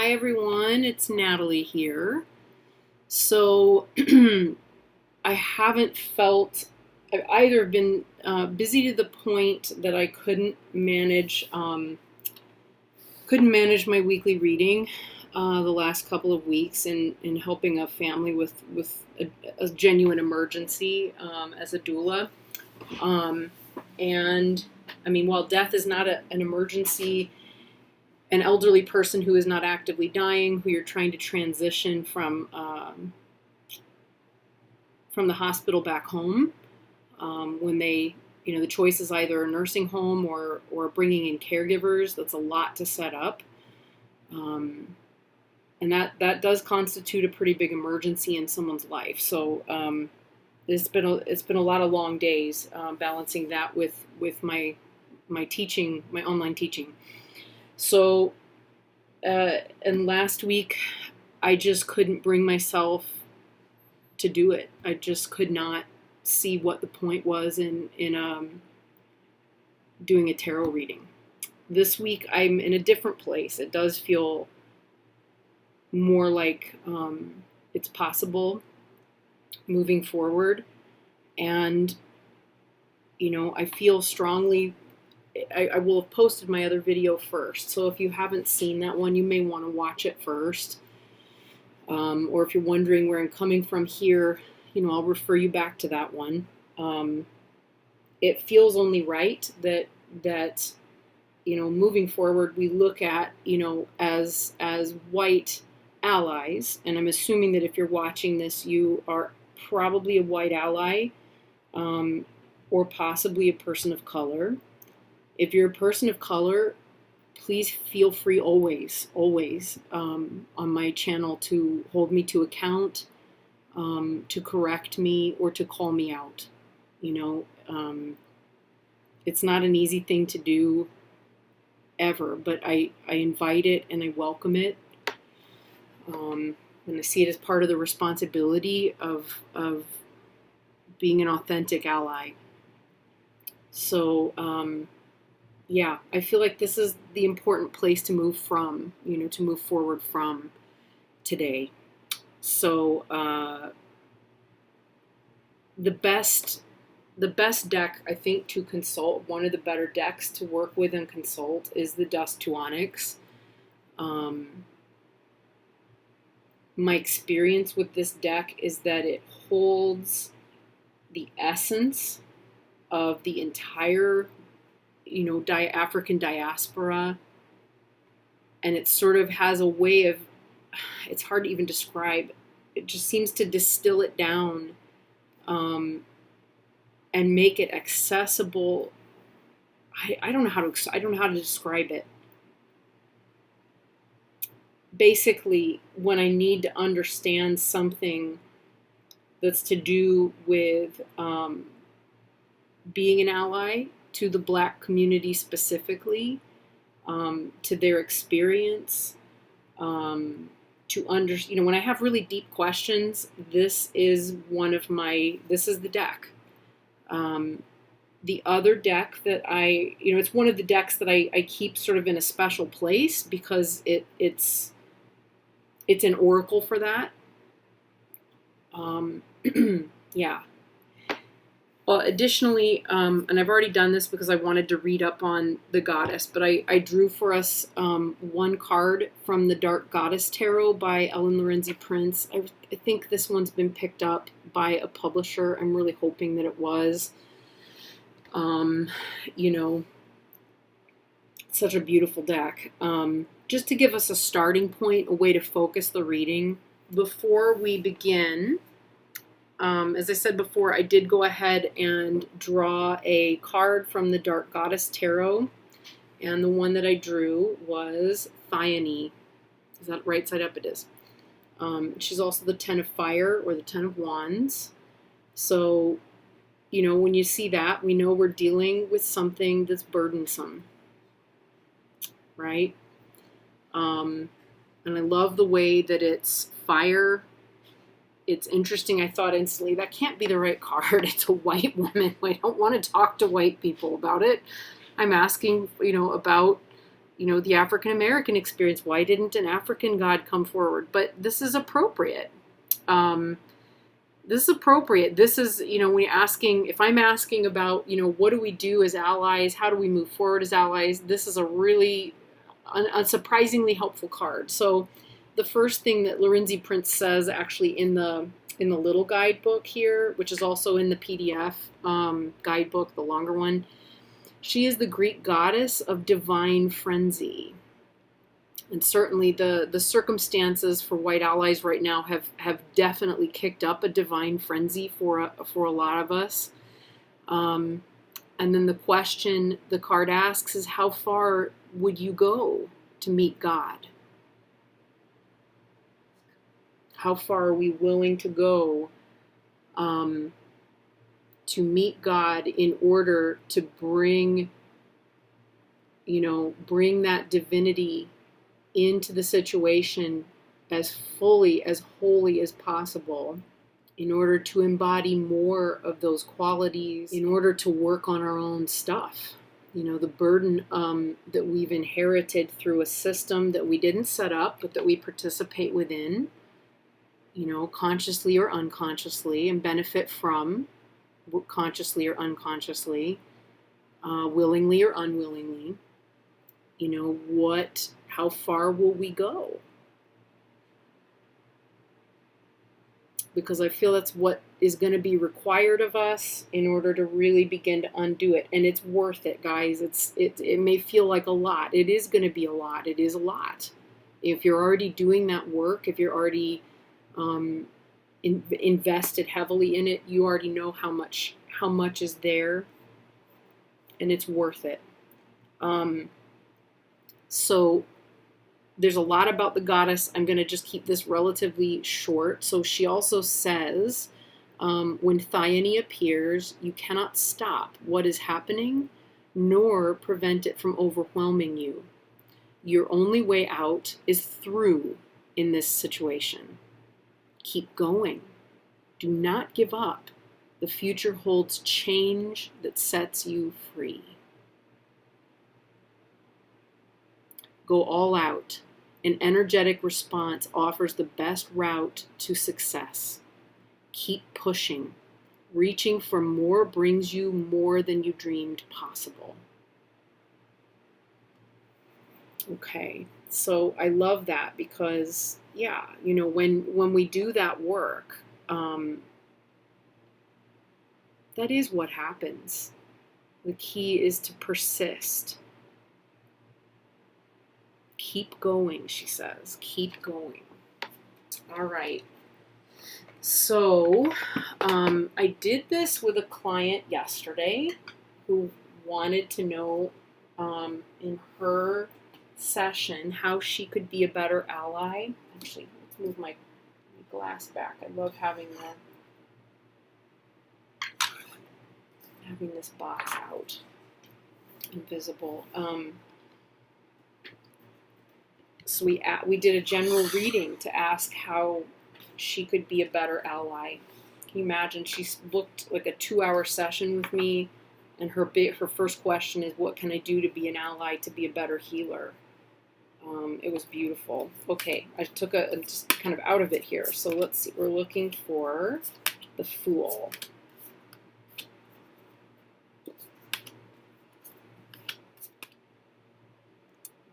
Hi everyone, it's Natalie here. So I haven't felt, I've either been busy to the point that I couldn't manage my weekly reading the last couple of weeks in helping a family with a genuine emergency as a doula. Um, and I mean, while death is not an emergency, an elderly person who is not actively dying, who you're trying to transition from the hospital back home, when they, the choice is either a nursing home or bringing in caregivers. That's a lot to set up, and that does constitute a pretty big emergency in someone's life. So it's been a lot of long days balancing that with my teaching, my online teaching. So, and last week, I just couldn't bring myself to do it. I just could not see what the point was in doing a tarot reading. This week, I'm in a different place. It does feel more like it's possible moving forward. And, I feel strongly. I will have posted my other video first. So if you haven't seen that one, you may want to watch it first. Or if you're wondering where I'm coming from here, I'll refer you back to that one. It feels only right that moving forward, we look at, as white allies. And I'm assuming that if you're watching this, you are probably a white ally, or possibly a person of color. If you're a person of color, please feel free always on my channel to hold me to account, to correct me, or to call me out. It's not an easy thing to do ever, but I invite it and I welcome it. And I see it as part of the responsibility of being an authentic ally. So, yeah, I feel like this is the important place to move from, to move forward from today. So the best deck, I think, to consult, one of the better decks to work with and consult, is the Dust to Onyx. My experience with this deck is that it holds the essence of the entire African diaspora, and it sort of has a way of, it's hard to even describe, it just seems to distill it down, and make it accessible. I don't know how to describe it. Basically, when I need to understand something that's to do with being an ally to the Black community specifically, to their experience, to when I have really deep questions, this is the deck. The other deck that it's one of the decks that I keep sort of in a special place because it's an oracle for that. Yeah. Well, additionally, and I've already done this because I wanted to read up on the goddess, but I drew for us one card from the Dark Goddess Tarot by Lorenzi-Prince. I think this one's been picked up by a publisher. I'm really hoping that it was. Such a beautiful deck. Just to give us a starting point, a way to focus the reading. Before we begin, as I said before, I did go ahead and draw a card from the Dark Goddess Tarot, and the one that I drew was Thyone. Is that right side up? It is. She's also the 10 of Fire, or the 10 of Wands. So, when you see that, we know we're dealing with something that's burdensome, right? And I love the way that it's fire. It's interesting. I thought instantly, that can't be the right card. It's a white woman. I don't want to talk to white people about it. I'm asking, about, the African American experience. Why didn't an African God come forward? But this is appropriate. This is appropriate. This is, when you're asking, if I'm asking about, what do we do as allies? How do we move forward as allies? This is a really unsurprisingly helpful card. So the first thing that Lorenzi-Prince says actually in the little guidebook here, which is also in the PDF guidebook, the longer one, she is the Greek goddess of divine frenzy. And certainly the circumstances for white allies right now have definitely kicked up a divine frenzy for a lot of us. And then the question the card asks is, how far would you go to meet God? How far are we willing to go to meet God in order to bring that divinity into the situation as fully, as wholly as possible, in order to embody more of those qualities, in order to work on our own stuff. The burden that we've inherited through a system that we didn't set up, but that we participate within, consciously or unconsciously, and benefit from, consciously or unconsciously, willingly or unwillingly. How far will we go? Because I feel that's what is going to be required of us in order to really begin to undo it. And it's worth it, guys. It may feel like a lot. It is going to be a lot. It is a lot. If you're already doing that work, if you're already invested heavily in it, you already know how much is there, and it's worth it. So there's a lot about the goddess. I'm going to just keep this relatively short. So she also says, when Thyone appears, you cannot stop what is happening, nor prevent it from overwhelming you. Your only way out is through in this situation. Keep going. Do not give up. The future holds change that sets you free. Go all out. An energetic response offers the best route to success. Keep pushing. Reaching for more brings you more than you dreamed possible. Okay, so I love that because, when we do that work, that is what happens. The key is to persist. Keep going, she says. Keep going. All right. So I did this with a client yesterday who wanted to know in her session how she could be a better ally. Actually, let's move my glass back. I love having this box out, invisible. So we did a general reading to ask how she could be a better ally. Can you imagine? She booked like a 2-hour session with me, and her first question is, what can I do to be an ally, to be a better healer? It was beautiful. Okay, I took just kind of out of it here. So let's see. We're looking for the Fool.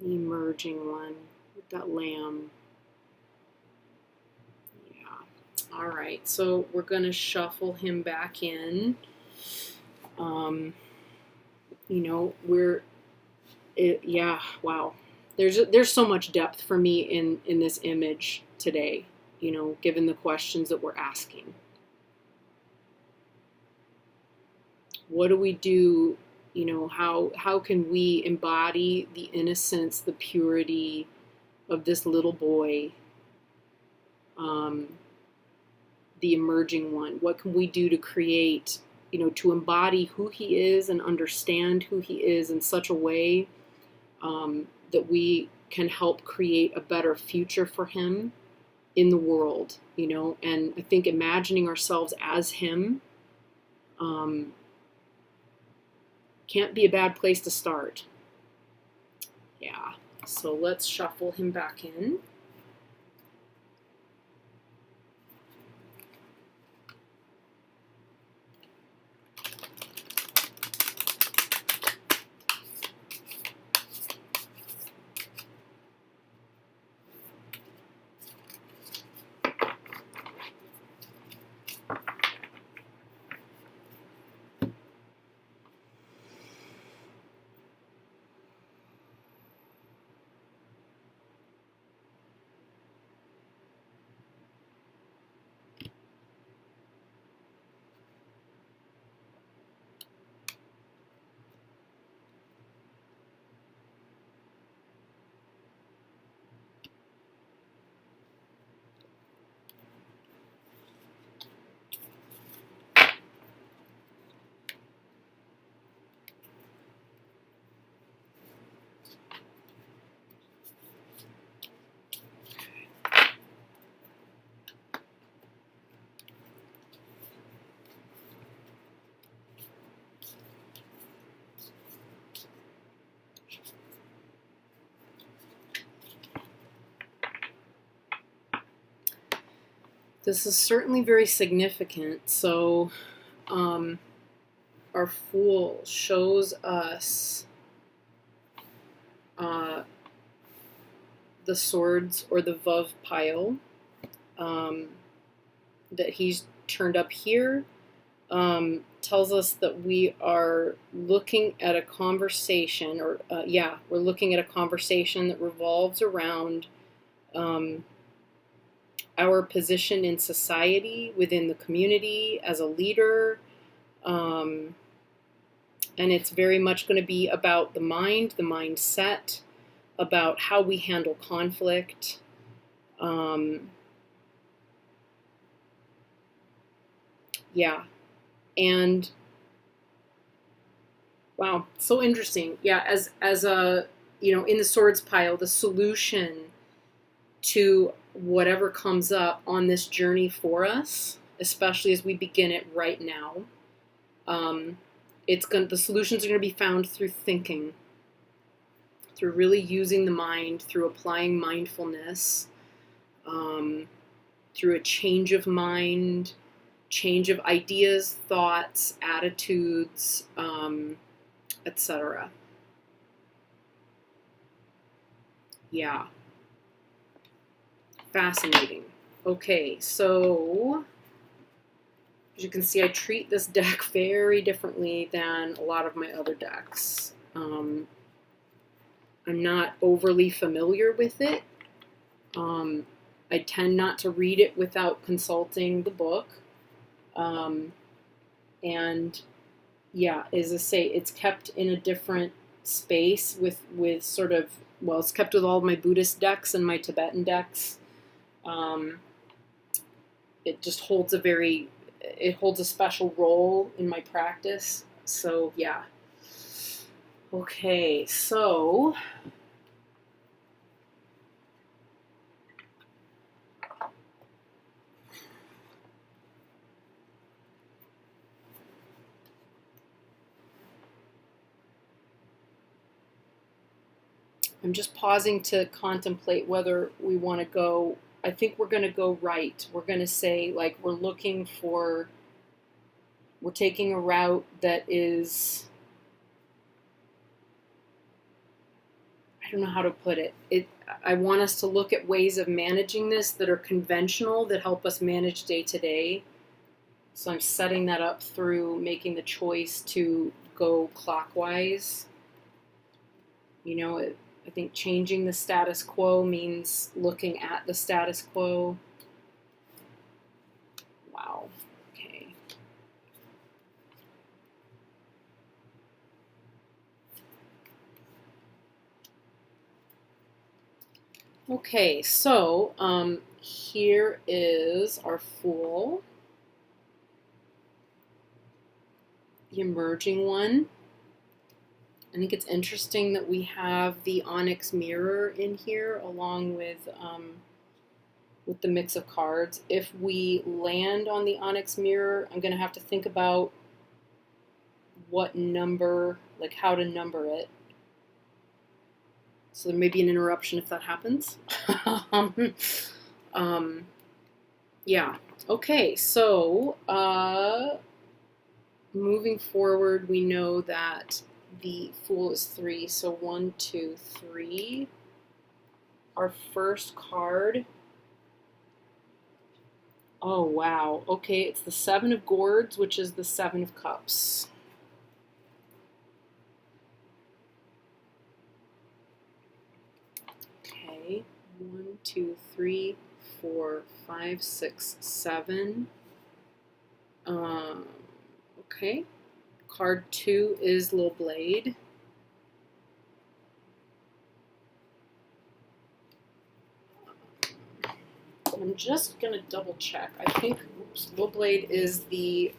The emerging one with that lamb. Yeah. All right. So we're going to shuffle him back in. Wow. There's so much depth for me in this image today, given the questions that we're asking. What do we do? How can we embody the innocence, the purity of this little boy, the emerging one? What can we do to create, to embody who he is and understand who he is in such a way that we can help create a better future for him in the world, And I think imagining ourselves as him can't be a bad place to start. Yeah, so let's shuffle him back in. This is certainly very significant. So, our Fool shows us the swords or the Vav pile that he's turned up here. Tells us that we are looking at a conversation, or we're looking at a conversation that revolves around our position in society, within the community, as a leader. And it's very much going to be about the mind, the mindset, about how we handle conflict. And wow, so interesting. Yeah, as a, in the swords pile, the solution to whatever comes up on this journey for us, especially as we begin it right now, the solutions are going to be found through thinking, through really using the mind, through applying mindfulness, through a change of mind, change of ideas, thoughts, attitudes, etc. Yeah. Fascinating. Okay, so as you can see, I treat this deck very differently than a lot of my other decks. I'm not overly familiar with it. I tend not to read it without consulting the book. And yeah, as I say, it's kept in a different space with sort of, well, it's kept with all of my Buddhist decks and my Tibetan decks. It just holds it holds a special role in my practice. So yeah. Okay, so I'm just pausing to contemplate whether we want to go. I think we're going to go right. We're going to say, like, we're taking a route that is, I don't know how to put it. I want us to look at ways of managing this that are conventional, that help us manage day to day. So I'm setting that up through making the choice to go clockwise. I think changing the status quo means looking at the status quo. Wow. Okay. Okay, so here is our Fool, the emerging one. I think it's interesting that we have the Onyx mirror in here along with the mix of cards. If we land on the Onyx mirror, I'm going to have to think about what number, like how to number it. So there may be an interruption if that happens. Yeah. Okay, so moving forward, we know that the Fool is 3. So 1, 2, 3. Our first card. Oh, wow. Okay, it's the 7 of Gourds, which is the 7 of Cups. Okay, 1, 2, 3, 4, 5, 6, 7. Okay. Card 2 is Little Blade. I'm just going to double check. I think Little Blade is the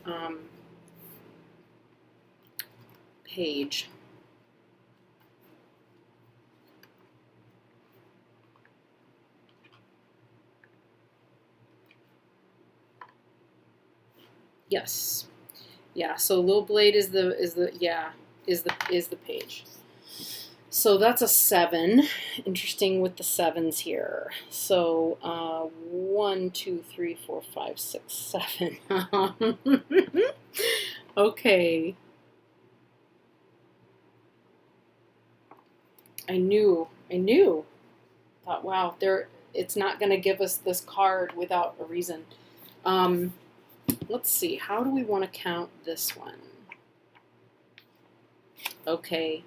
page. Yes. Yeah, so Little Blade is the page. So that's a 7. Interesting with the 7s here. So 1, 2, 3, 4, 5, 6, 7. Okay. I knew. Thought, wow, it's not going to give us this card without a reason. Let's see. How do we want to count this one? Okay.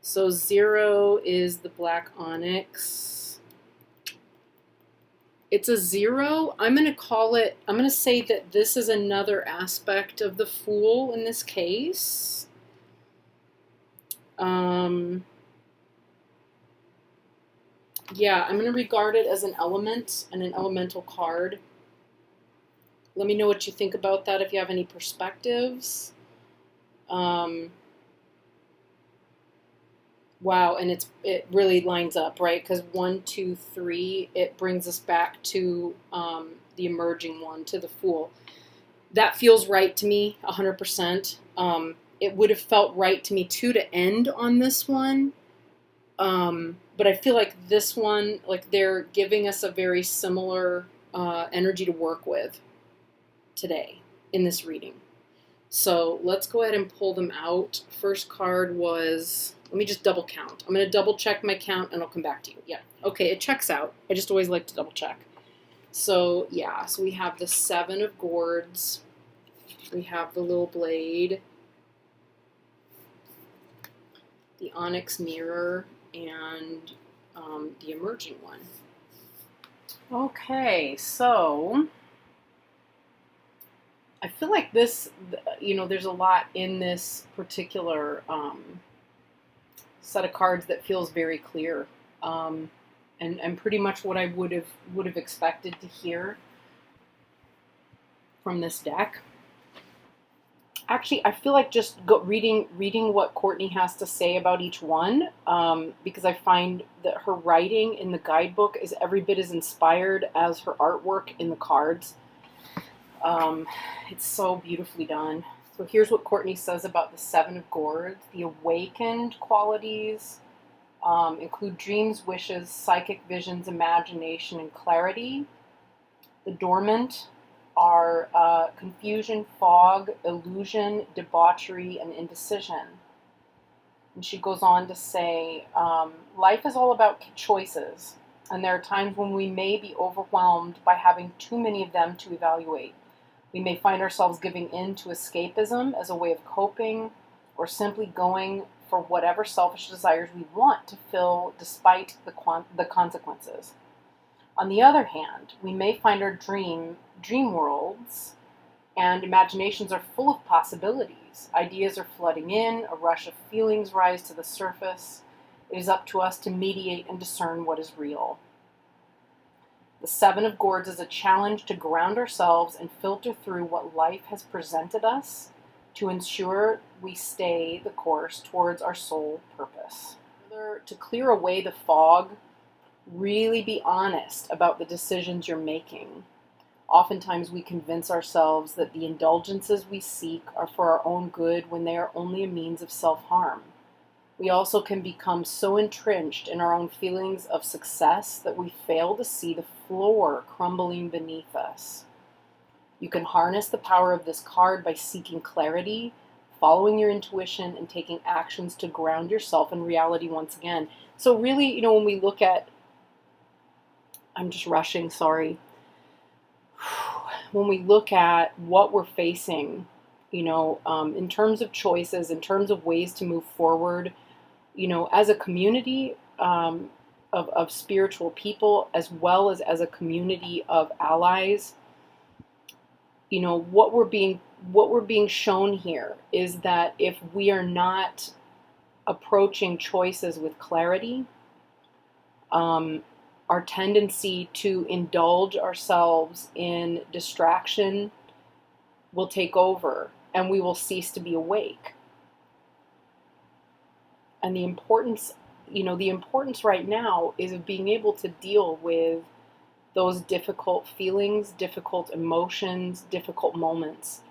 So 0 is the black onyx. It's a 0. I'm going to say that this is another aspect of the Fool in this case. Yeah, I'm going to regard it as an element and an elemental card. Let me know what you think about that if you have any perspectives. Wow, and it really lines up, right? Because 1, 2, 3, it brings us back to the emerging one, to the Fool. That feels right to me, 100%. It would have felt right to me too to end on this one. But I feel like this one, like they're giving us a very similar energy to work with today in this reading. So let's go ahead and pull them out. First card was, let me just double count. I'm going to double check my count and I'll come back to you. Yeah. Okay, it checks out. I just always like to double check. So yeah, so we have the 7 of Gourds. We have the Little Blade. The Onyx Mirror. And the emerging one. Okay, so I feel like this, there's a lot in this particular set of cards that feels very clear, and pretty much what I would have expected to hear from this deck. Actually, I feel like just reading what Courtney has to say about each one, because I find that her writing in the guidebook is every bit as inspired as her artwork in the cards. It's so beautifully done. So here's what Courtney says about the 7 of Gourds. The awakened qualities include dreams, wishes, psychic visions, imagination, and clarity. The dormant are confusion, fog, illusion, debauchery, and indecision. And she goes on to say, life is all about choices, and there are times when we may be overwhelmed by having too many of them to evaluate. We may find ourselves giving in to escapism as a way of coping, or simply going for whatever selfish desires we want to fill despite the consequences. On the other hand, we may find our dream worlds and imaginations are full of possibilities. Ideas are flooding in, a rush of feelings rise to the surface. It is up to us to mediate and discern what is real. The 7 of Gourds is a challenge to ground ourselves and filter through what life has presented us to ensure we stay the course towards our soul purpose. To clear away the fog, really be honest about the decisions you're making. Oftentimes we convince ourselves that the indulgences we seek are for our own good when they are only a means of self-harm. We also can become so entrenched in our own feelings of success that we fail to see the floor crumbling beneath us. You can harness the power of this card by seeking clarity, following your intuition, and taking actions to ground yourself in reality once again. So really, when we look at, I'm just rushing, sorry. When we look at what we're facing, in terms of choices, in terms of ways to move forward, as a community of spiritual people, as well as a community of allies, what we're being shown here is that if we are not approaching choices with clarity, our tendency to indulge ourselves in distraction will take over, and we will cease to be awake. And the importance right now is of being able to deal with those difficult feelings, difficult emotions, difficult moments.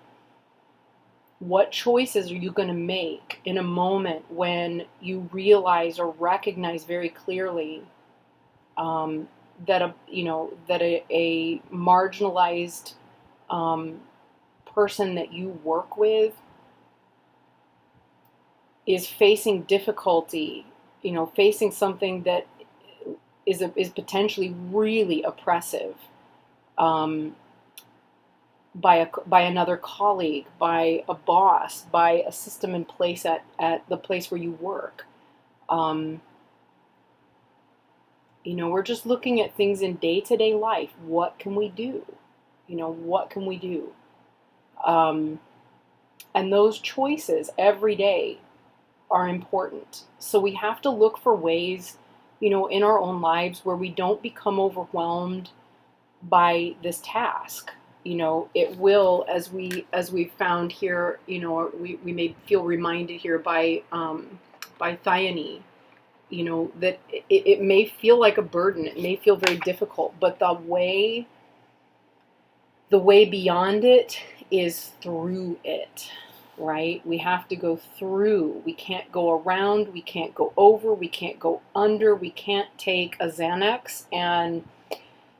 What choices are you going to make in a moment when you realize or recognize very clearly that a marginalized person that you work with is facing difficulty, facing something that is potentially really oppressive, by another colleague, by a boss, by a system in place at the place where you work. We're just looking at things in day-to-day life. What can we do? What can we do? And those choices every day are important. So we have to look for ways, in our own lives where we don't become overwhelmed by this task. It will, as we've found here, we may feel reminded here by Thyone, that it may feel like a burden. It may feel very difficult, but the way beyond it is through it, right? We have to go through. We can't go around. We can't go over. We can't go under. We can't take a Xanax and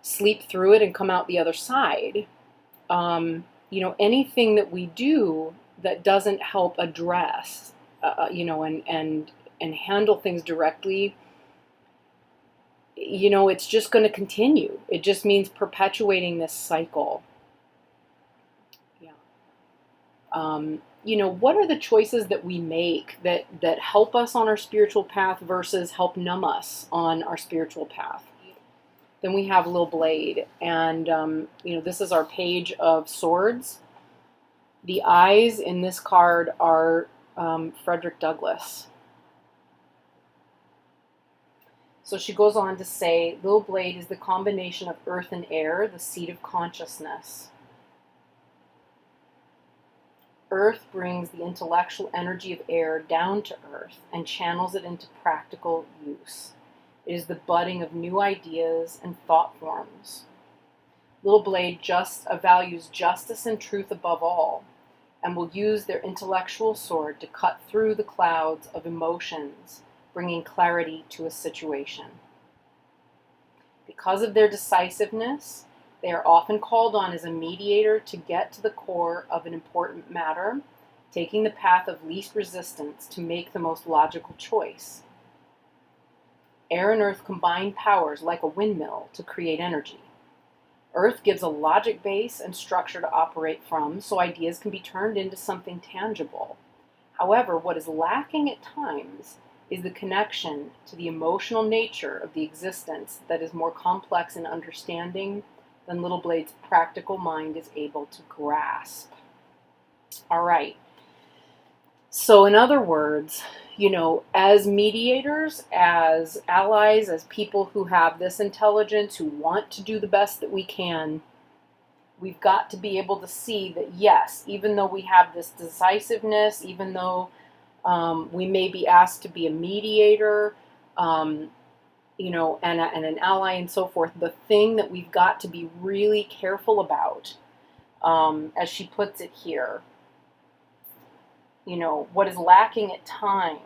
sleep through it and come out the other side. Anything that we do that doesn't help address, and handle things directly, it's just going to continue. It just means perpetuating this cycle. Yeah. What are the choices that we make that help us on our spiritual path versus help numb us on our spiritual path? Then we have Lil Blade, and this is our Page of Swords. The eyes in this card are Frederick Douglass. So she goes on to say, Lil Blade is the combination of earth and air, the seat of consciousness. Earth brings the intellectual energy of air down to earth and channels it into practical use. It is the budding of new ideas and thought forms. Lil Blade values justice and truth above all, and will use their intellectual sword to cut through the clouds of emotions, bringing clarity to a situation. Because of their decisiveness, they are often called on as a mediator to get to the core of an important matter, taking the path of least resistance to make the most logical choice. Air and earth combine powers like a windmill to create energy. Earth gives a logic base and structure to operate from, so ideas can be turned into something tangible. However, what is lacking at times is the connection to the emotional nature of the existence that is more complex in understanding than Lil Blade's practical mind is able to grasp. All right. So in other words, as mediators, as allies, as people who have this intelligence, who want to do the best that we can, we've got to be able to see that, yes, even though we have this decisiveness, even though we may be asked to be a mediator, and an ally and so forth, the thing that we've got to be really careful about, as she puts it here, what is lacking at times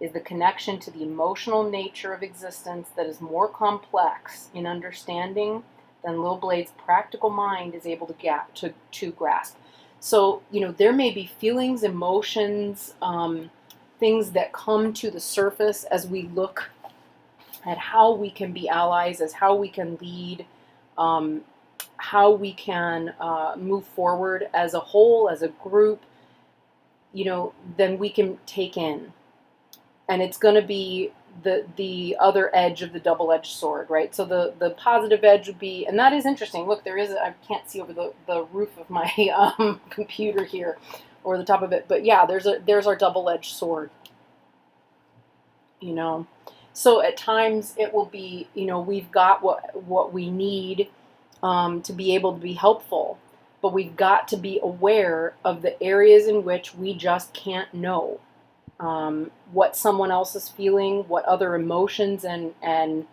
is the connection to the emotional nature of existence that is more complex in understanding than Lil Blade's practical mind is able to grasp. So, there may be feelings, emotions, things that come to the surface as we look at how we can be allies, as how we can lead, how we can move forward as a whole, as a group, then we can take in. And it's going to be the other edge of the double-edged sword, right? So the positive edge would be, and that is interesting. Look, I can't see over the roof of my computer here, or the top of it. But yeah, there's our double-edged sword. So at times it will be, we've got what we need to be able to be helpful, but we've got to be aware of the areas in which we just can't know what someone else is feeling, what other emotions and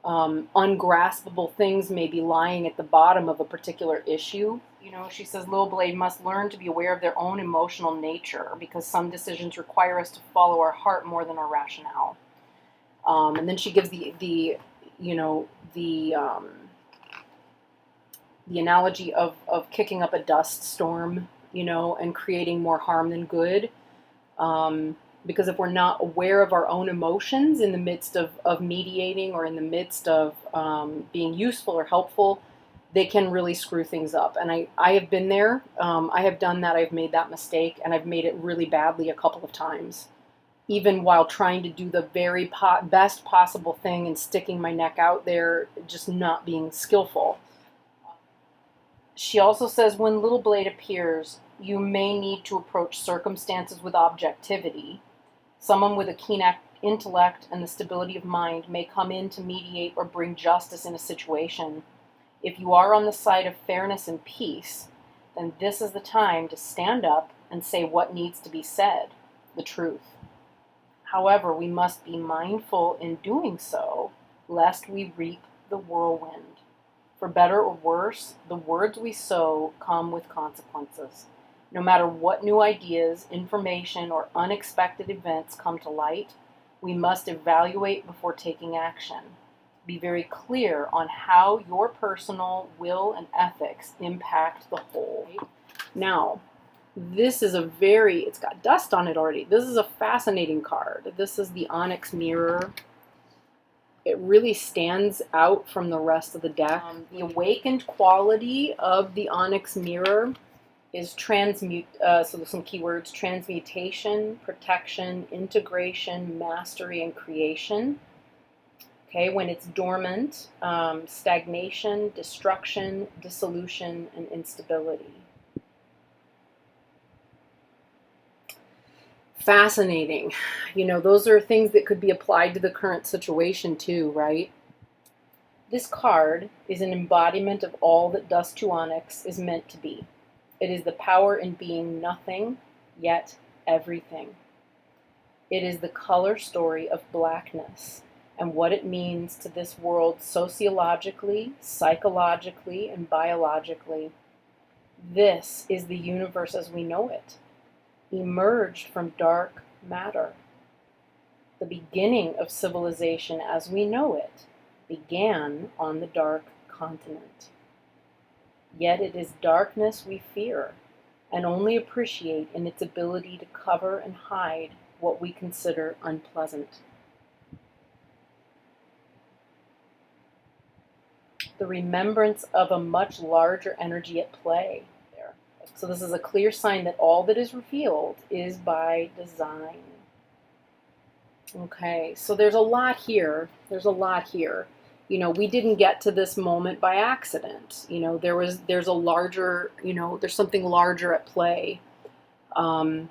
ungraspable things may be lying at the bottom of a particular issue. She says Lil Blade must learn to be aware of their own emotional nature because some decisions require us to follow our heart more than our rationale. And then she gives the analogy of kicking up a dust storm, and creating more harm than good. Because if we're not aware of our own emotions in the midst of mediating or in the midst of being useful or helpful, they can really screw things up. And I have been there. I have done that. I've made that mistake, and I've made it really badly a couple of times, even while trying to do the very best possible thing and sticking my neck out there, just not being skillful. She also says, when Lil Blade appears, you may need to approach circumstances with objectivity. Someone with a keen intellect and the stability of mind may come in to mediate or bring justice in a situation. If you are on the side of fairness and peace, then this is the time to stand up and say what needs to be said, the truth. However, we must be mindful in doing so, lest we reap the whirlwind. For better or worse, the words we sow come with consequences. No matter what new ideas, information, or unexpected events come to light, we must evaluate before taking action. Be very clear on how your personal will and ethics impact the whole. Now, this is it's got dust on it already. This is a fascinating card. This is the Onyx mirror. It really stands out from the rest of the deck. The awakened quality of the Onyx mirror is so there's some keywords: transmutation, protection, integration, mastery, and creation. Okay, when it's dormant, stagnation, destruction, dissolution, and instability. Fascinating. Those are things that could be applied to the current situation too, right? This card is an embodiment of all that Dust to Onyx is meant to be. It is the power in being nothing, yet everything. It is the color story of blackness and what it means to this world sociologically, psychologically, and biologically. This is the universe as we know it, emerged from dark matter. The beginning of civilization as we know it began on the dark continent. Yet it is darkness we fear and only appreciate in its ability to cover and hide what we consider unpleasant. The remembrance of a much larger energy at play there. So this is a clear sign that all that is revealed is by design. Okay, so there's a lot here. We didn't get to this moment by accident. There's a larger, there's something larger at play. And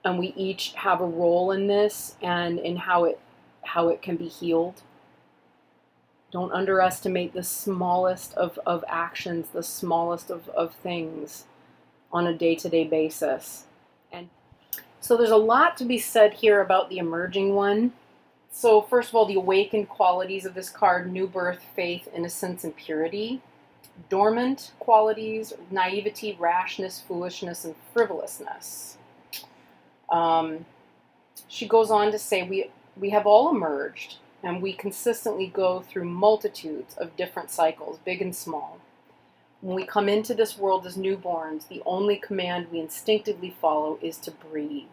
we each have a role in this and in how it can be healed. Don't underestimate the smallest of actions, the smallest of things on a day-to-day basis. And so there's a lot to be said here about the emerging one. So first of all, the awakened qualities of this card: new birth, faith, innocence, and purity. Dormant qualities: naivety, rashness, foolishness, and frivolousness. She goes on to say we have all emerged, and we consistently go through multitudes of different cycles, big and small. When we come into this world as newborns, the only command we instinctively follow is to breathe.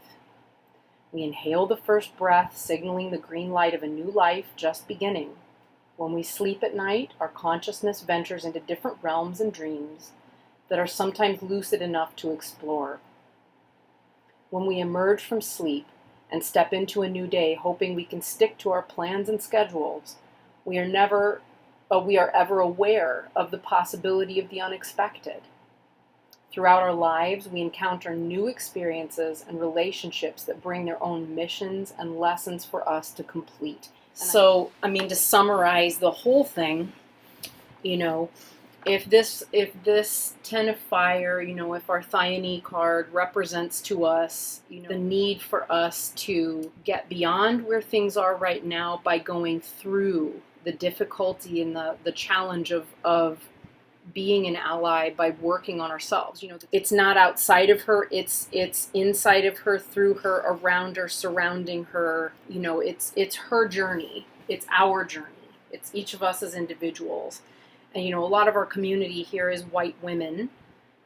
We inhale the first breath, signaling the green light of a new life just beginning. When we sleep at night, our consciousness ventures into different realms and dreams that are sometimes lucid enough to explore. When we emerge from sleep and step into a new day, hoping we can stick to our plans and schedules, we are ever aware of the possibility of the unexpected. Throughout our lives, we encounter new experiences and relationships that bring their own missions and lessons for us to complete. So, to summarize the whole thing, if this Ten of Fire, if our Thyone card represents to us, the need for us to get beyond where things are right now by going through the difficulty and the challenge of being an ally by working on ourselves. It's not outside of her, it's inside of her, through her, around her, surrounding her. It's her journey. It's our journey. It's each of us as individuals. And a lot of our community here is white women.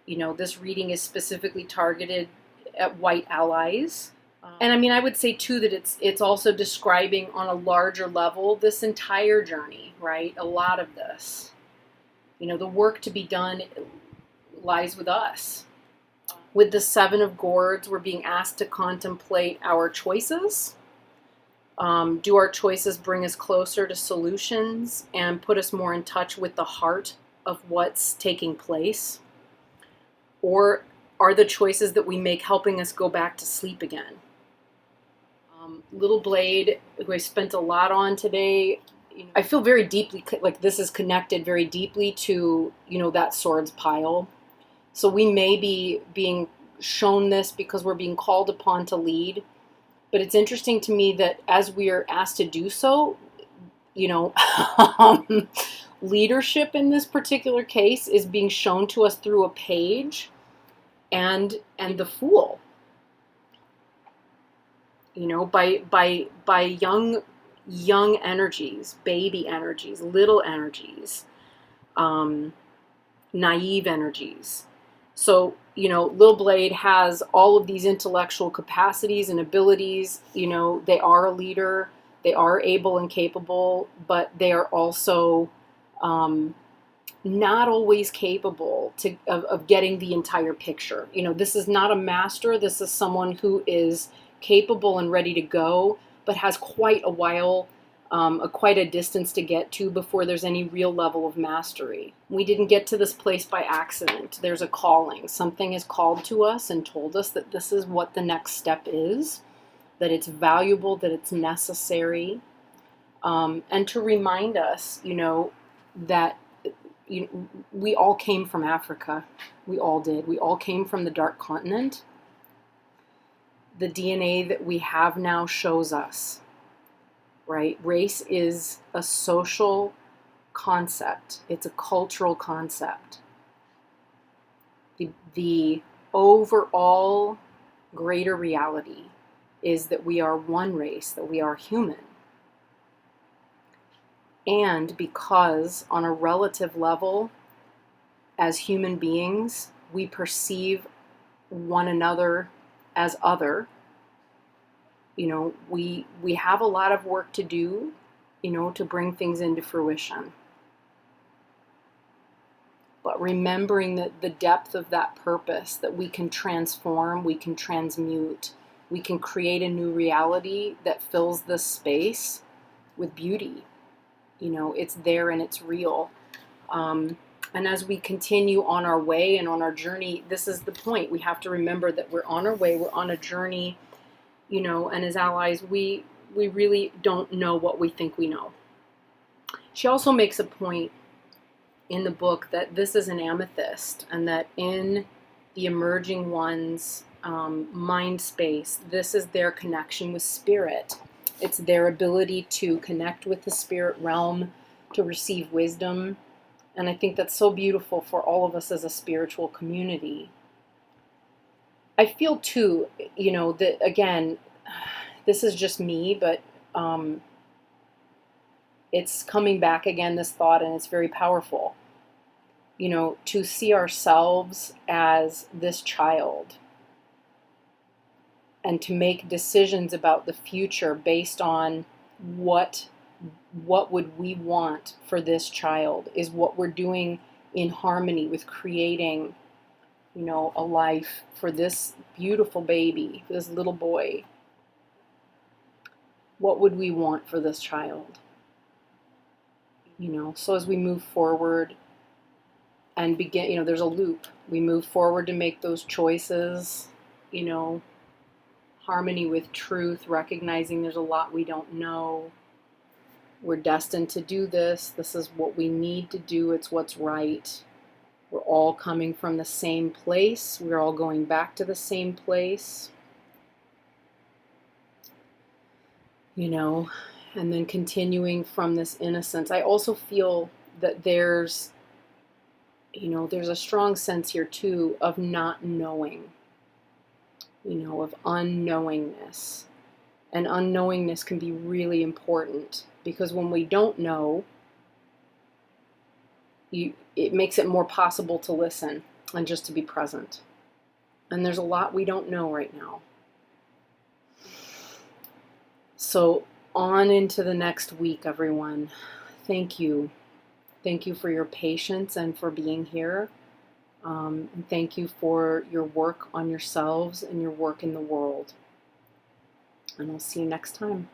This reading is specifically targeted at white allies. And I would say too that it's also describing on a larger level this entire journey, right? A lot of this. The work to be done lies with us. With the Seven of Gourds, we're being asked to contemplate our choices. Do our choices bring us closer to solutions and put us more in touch with the heart of what's taking place? Or are the choices that we make helping us go back to sleep again? Little Blade, who I spent a lot on today, I feel very deeply like this is connected very deeply to, that swords pile. So we may be being shown this because we're being called upon to lead. But it's interesting to me that as we are asked to do so, leadership in this particular case is being shown to us through a page and the Fool. By young energies, baby energies, little energies, naive energies. So, Lil Blade has all of these intellectual capacities and abilities. They are a leader, they are able and capable, but they are also not always capable of getting the entire picture. This is not a master, this is someone who is capable and ready to go, but has quite a distance to get to before there's any real level of mastery. We didn't get to this place by accident. There's a calling. Something is called to us and told us that this is what the next step is, that it's valuable, that it's necessary, and to remind us, that we all came from Africa. We all did. We all came from the Dark Continent. The DNA that we have now shows us. Right? Race is a social concept. It's a cultural concept. The overall greater reality is that we are one race, that we are human. And because on a relative level, as human beings, we perceive one another as other, we have a lot of work to do, to bring things into fruition. But remembering that the depth of that purpose, that we can transform, we can transmute, we can create a new reality that fills this space with beauty. It's there and it's real. And as we continue on our way and on our journey, this is the point. We have to remember that we're on our way, we're on a journey. And as allies, we really don't know what we think we know. She also makes a point in the book that this is an amethyst, and that in the emerging one's mind space, this is their connection with spirit. It's their ability to connect with the spirit realm, to receive wisdom. And I think that's so beautiful for all of us as a spiritual community. I feel too, that again, this is just me, but it's coming back again, this thought, and it's very powerful. To see ourselves as this child and to make decisions about the future based on what would we want for this child is what we're doing in harmony with creating, a life for this beautiful baby, for this little boy. What would we want for this child? So as we move forward and begin, there's a loop. We move forward to make those choices, harmony with truth, recognizing there's a lot we don't know. We're destined to do this. This is what we need to do. It's what's right. We're all coming from the same place. We're all going back to the same place. And then continuing from this innocence. I also feel that there's a strong sense here too of not knowing, of unknowingness. And unknowingness can be really important because when we don't know, it makes it more possible to listen and just to be present. And there's a lot we don't know right now. So on into the next week, everyone. Thank you. Thank you for your patience and for being here. And thank you for your work on yourselves and your work in the world. And I'll see you next time.